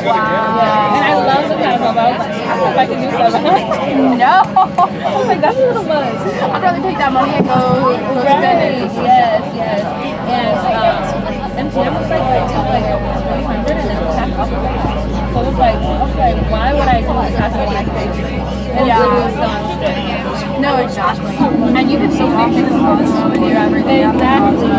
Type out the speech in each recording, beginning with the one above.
Yeah, and I love the kind of I was like, I hope I can do 7. No. I was like, that's a little much. I'd rather take that money and go spend it. Yes, yes. And gym was like 200 and then half off of that. So it was like, okay, why would I do this after when I pay? And yeah. Literally still understood. No, exactly. And you can see how things are with you every day. Exactly.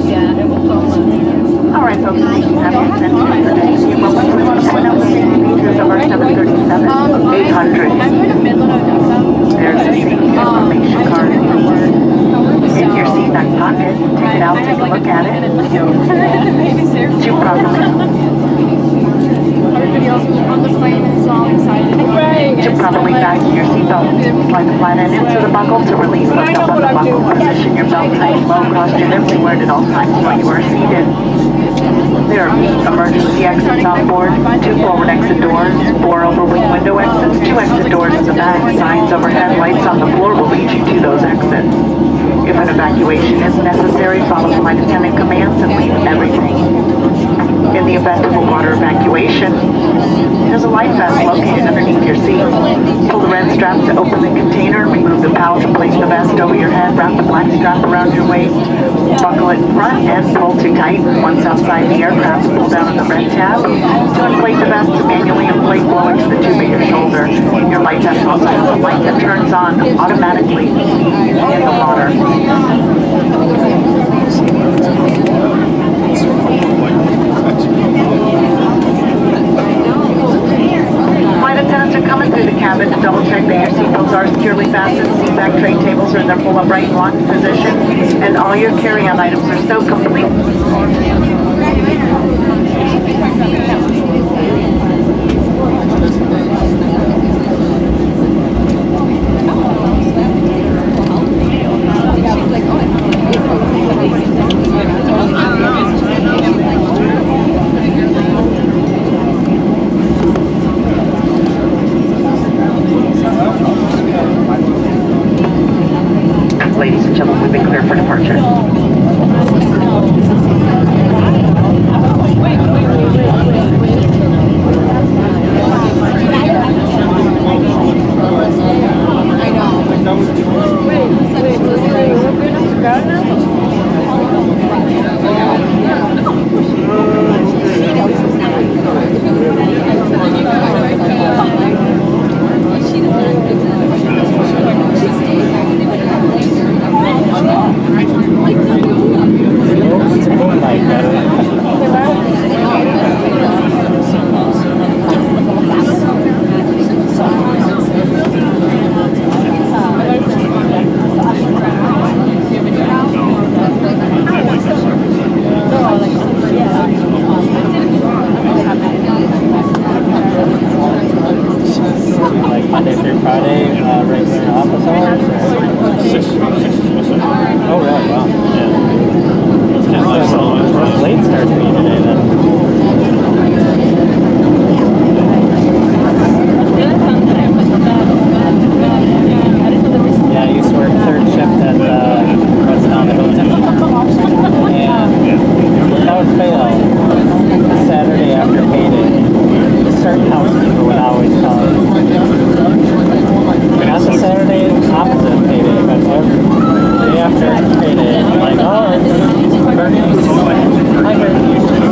Yeah, it was so much. All right, folks, we have your attention for today. We want to point out the features of our 737 800. I'm going to Midland, Odessa. There's a safety information card. In your seat back pocket, take it out, take a look at it. To Everybody else on the plane is all excited. Right. To properly fasten your seatbelt, slide the flat end into the buckle to release lift up on the buckle. Position your belt tight low across your hips and wear it at all times while you are seated. There are 8 emergency exits on board, 2 forward exit doors, 4 overwing window exits, 2 exit doors in the back, signs overhead, lights on the floor will lead you to those exits. If an evacuation is necessary, follow flight attendant commands and leave everything. In the event of a water evacuation, there's a life vest located underneath your seat. Pull the red strap to open the container, remove the pouch and place the vest over your head, wrap the black strap around your waist, buckle it front and pull too tight. Once outside the aircraft, pull down on the red tab to inflate the vest to manually inflate blowing to the tube at your shoulder. Your light vest also has a light that turns on automatically in the water. Flight attendants are coming through the cabin to double check that your seatbelts are securely fastened, seat back tray tables are in their full upright and locked position, and all your carry-on items are so complete. Ladies and gentlemen, we've been cleared for departure. Monday through Friday, regular office hours? Oh, really? Wow. Yeah. It's kind of like a late start for you today, then. Yeah, I used to work third shift at West Navajo Hilton. And without fail, Saturday after payday, a certain housekeeper would always call. Not the Saturday opposite payday, but the day after payday, I'm like, oh, it's Bernie. Hi, Bernie.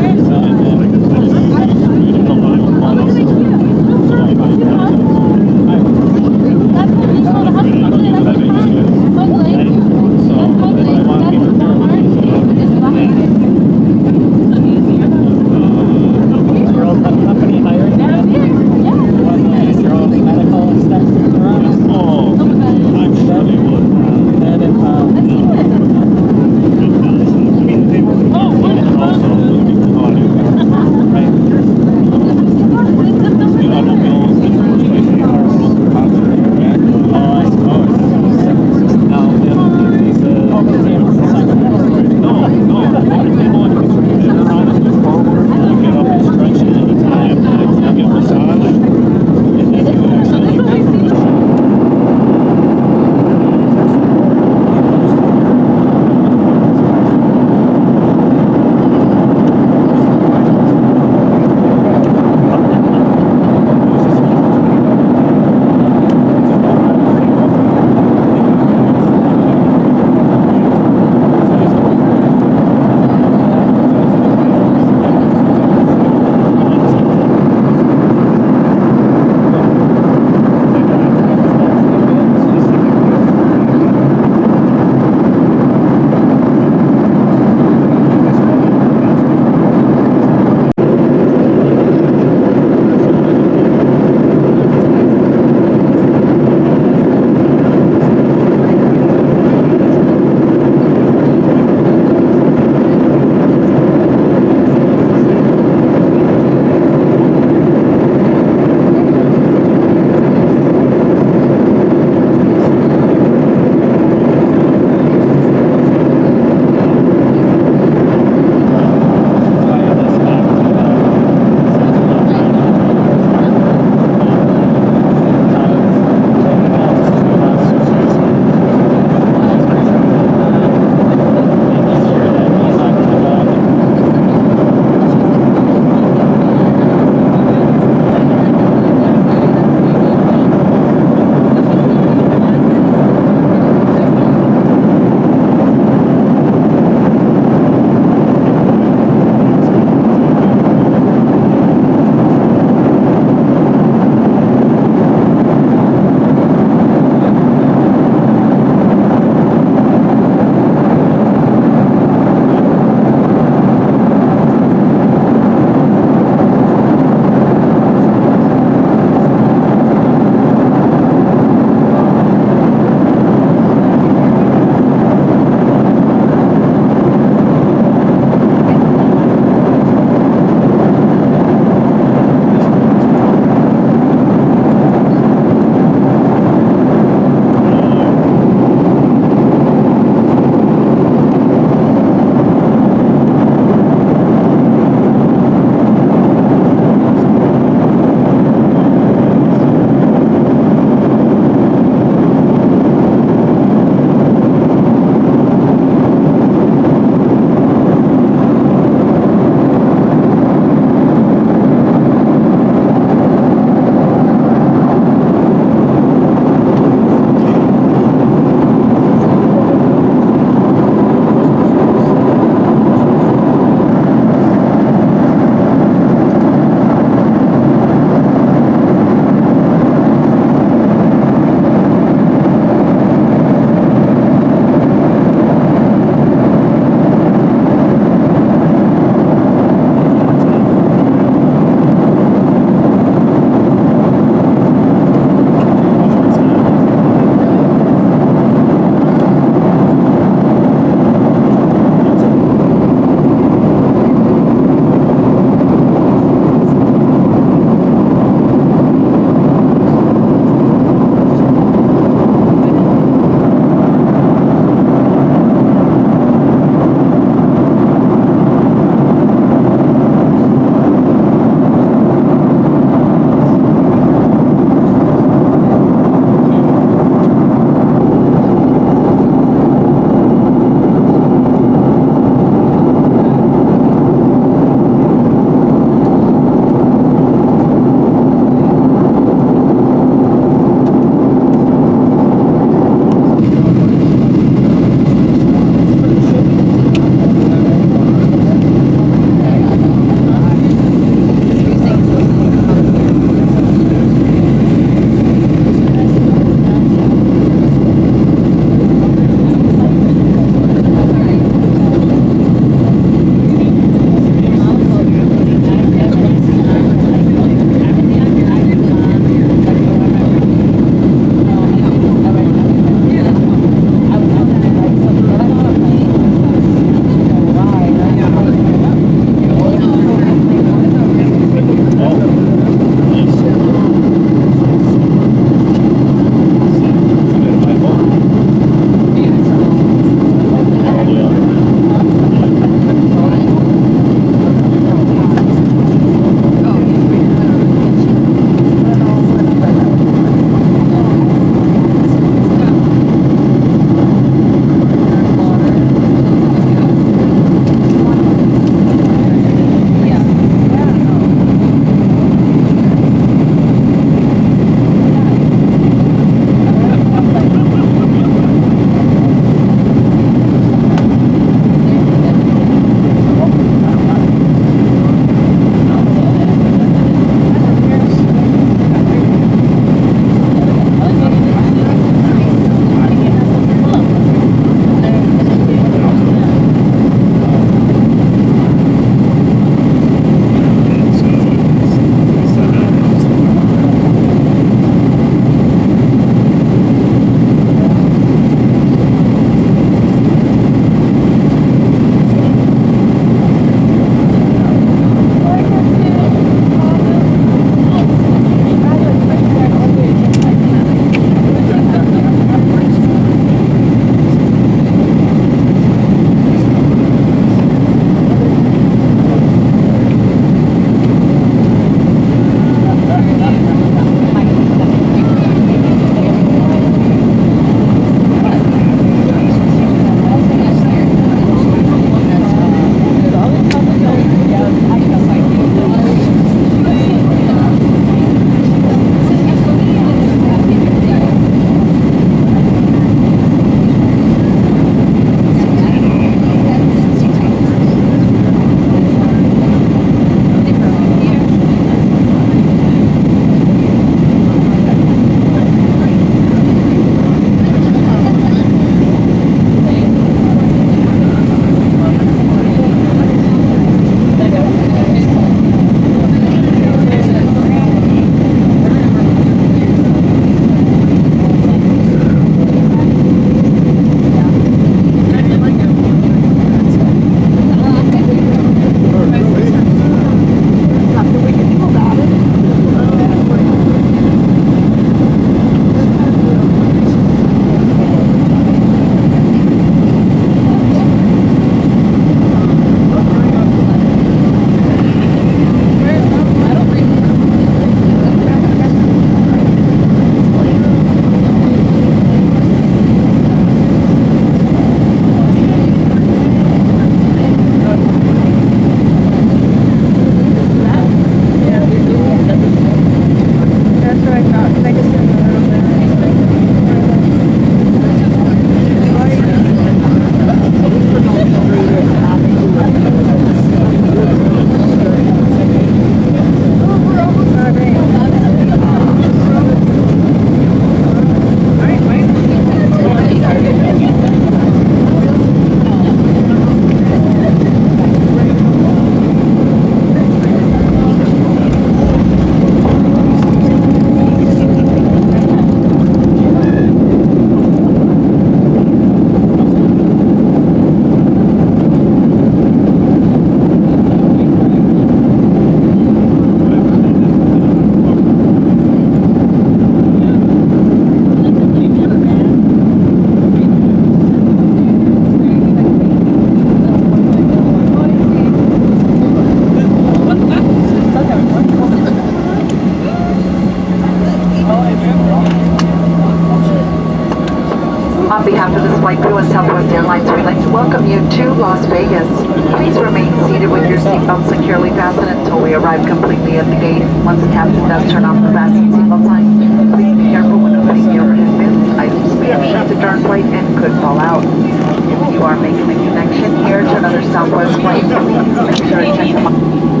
to this flight crew and Southwest Airlines. We'd like to welcome you to Las Vegas. Please remain seated with your seatbelt securely fastened until we arrive completely at the gate. Once the captain does turn off the fasten seatbelt sign, please be careful when opening the overhead bins. Items may have shifted during flight and could fall out. If you are making a connection here to another Southwest flight, please make sure to check them out.